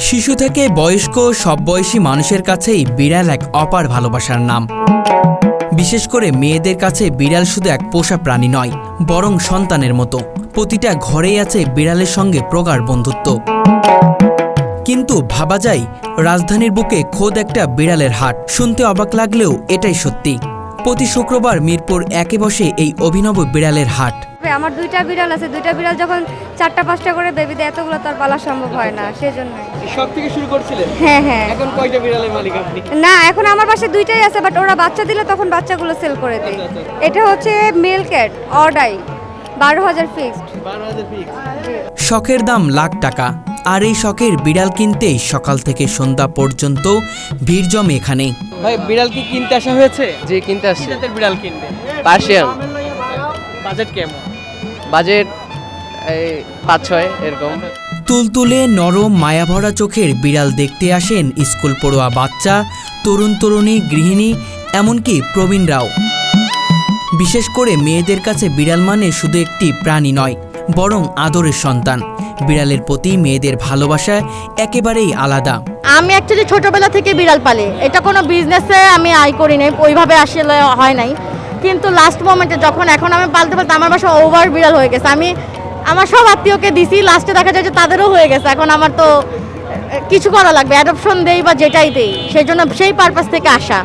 শিশু থেকে বয়স্ক সব বয়সী মানুষের কাছেই বিড়াল এক অপার ভালোবাসার নাম। বিশেষ করে মেয়েদের কাছে বিড়াল শুধু এক পোষা প্রাণী নয়, বরং সন্তানের মতো। প্রতিটা ঘরেই আছে বিড়ালের সঙ্গে প্রগাঢ় বন্ধুত্ব। কিন্তু ভাবা যায়, রাজধানীর বুকে খোদ একটা বিড়ালের হাট। শুনতে অবাক লাগলেও এটাই সত্যি। প্রতি শুক্রবার মিরপুর 1-এ বসে এই অভিনব বিড়ালের হাট। আমার দুইটা বিড়াল আছে, দুইটা বিড়াল যখন 4টা-5টা করে বেবি দেয়, এতগুলো তার পালা সম্ভব হয় না, সেজন্য। সব থেকে শুরু করছিলেন? হ্যাঁ হ্যাঁ। এখন কয়টা বিড়ালের মালিক আপনি? না, এখন আমার পাশে দুইটাই আছে, বাট ওরা বাচ্চা দিলে তখন বাচ্চাগুলো সেল করে দেয়। এটা হচ্ছে মেল ক্যাট অর্ডাই, 12,000 ফিক্সড। 12,000 ফিক্স। শখের দাম লাখ টাকা। আর এই শখের বিড়াল কিনতেই সকাল থেকে সন্ধ্যা পর্যন্ত ভিড় জমে এখানে। ভাই, বিড়াল কি কিনতে আসা হয়েছে? জি, কিনতে আসছি। কি জাতের বিড়াল কিনবে? পার্সিয়ান। বাজেট কেমন? বাজেট এই 5-6 এরকম। তুলতুলে নরম মায়াভরা চোখের বিড়াল দেখতে আসেন স্কুল পড়ুয়া বাচ্চা, তরুণ তরুণী, গৃহিণী, এমনকি প্রবীণরাও। বিশেষ করে মেয়েদের কাছে বিড়াল মানে শুধু একটি প্রাণী নয়, বরং আদরের সন্তান। বিড়ালের প্রতি মেয়েদের ভালোবাসা একেবারেই আলাদা। আমি অ্যাকচুয়ালি ছোটবেলা থেকে বিড়াল পালি। এটা কোনো বিজনেসে আমি আয় করি নাই, ওইভাবে আসলে হয় নাই। কিন্তু লাস্ট মোমেন্টে যখন এখন আমি পালতে পালতে আমার বাসা ওভার বিড়াল হয়ে গেছে। আমি আমার সব আত্মীয়কে দিছি, লাস্টে দেখা যায় যে তাদেরও হয়ে গেছে। এখন আমার তো কিছু করা লাগবে, অ্যাডপশন দেই বা যেটাই দেই, সেই জন্য সেই পারপাস থেকে আসা।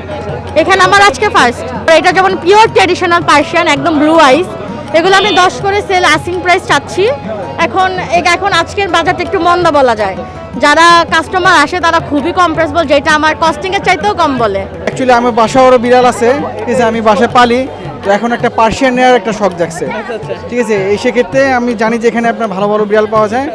এখানে আমার আজকে ফার্স্ট। এটা যেমন পিওর ট্র্যাডিশনাল পার্সিয়ান, একদম ব্লু আইস। এগুলো আমি 10 করে সেল আসিং প্রাইস চাচ্ছি। এখন আজকের বাজারটা একটু মন্দা বলা যায়। যারা কাস্টমার আসে তারা খুবই কম প্রাইস বলে, যেটা আমার কস্টিংয়ের চাইতেও কম বলে। অ্যাকচুয়ালি আমার বাসারও বিড়াল আছে, ঠিক আছে, আমি বাসায় পালি। তো এখন একটা পার্সিয়ান নেওয়ার একটা শখ জাগছে, ঠিক আছে। এই সেক্ষেত্রে আমি জানি যে এখানে আপনার ভালো ভালো বিড়াল পাওয়া যায়,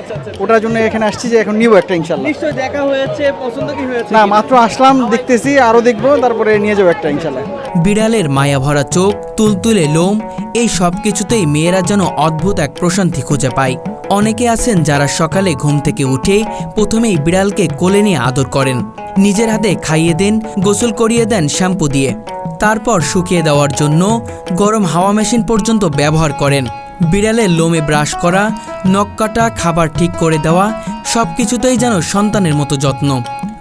ওটার জন্য এখানে আসছি যে এখন নিব একটা ইনশাল্লাহ। নিশ্চয়ই দেখা হয়েছে, পছন্দ কি হয়েছে? না, মাত্র আসলাম, দেখতেছি, আরও দেখবো, তারপরে নিয়ে যাবো একটা ইনশাল্লাহ। বিড়ালের মায়াভরা চোখ, তুলতুলে লোম, এই সব কিছুতেই মেয়েরা যেন অদ্ভুত এক প্রশান্তি খুঁজে পায়। অনেকে আছেন যারা সকালে ঘুম থেকে উঠে প্রথমেই বিড়ালকে কোলে নিয়ে আদর করেন, নিজের হাতে খাইয়ে দেন, গোসল করিয়ে দেন শ্যাম্পু দিয়ে। তারপর শুকিয়ে দেওয়ার জন্য গরম হাওয়া মেশিন পর্যন্ত ব্যবহার করেন। বিড়ালের লোমে ব্রাশ করা, নখ কাটা, খাবার ঠিক করে দেওয়া, সব কিছুতেই যেন সন্তানের মতো যত্ন।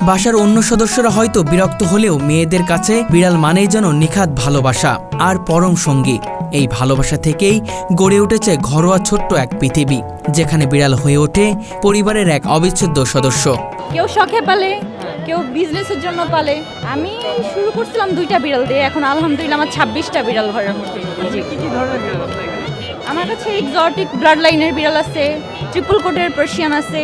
বাসার অন্য সদস্যরা হয়তো বিরক্ত হলেও মেয়েদের কাছে বিড়াল মানেই যেন নিখাত ভালোবাসা আর পরম সঙ্গী। এই ভালোবাসা থেকেই গড়ে উঠেছে ঘরোয়া ছোট্ট এক পৃথিবী, যেখানে বিড়াল হয়ে ওঠে পরিবারের এক অবিচ্ছেদ্য সদস্য। কেউ শখে পালে, কেউ বিজনেসের জন্য পালে। আমি শুরু করছিলাম 2টা বিড়াল দিয়ে, এখন আলহামদুলিল্লাহ আমার 26টা বিড়াল ঘরের মধ্যে। কি কি ধরনের বিড়াল আপনার এখানে? আমার কাছে এক্সোটিক ব্লাড লাইনের বিড়াল আছে, ট্রিপল কোটের পার্সিয়ান আছে,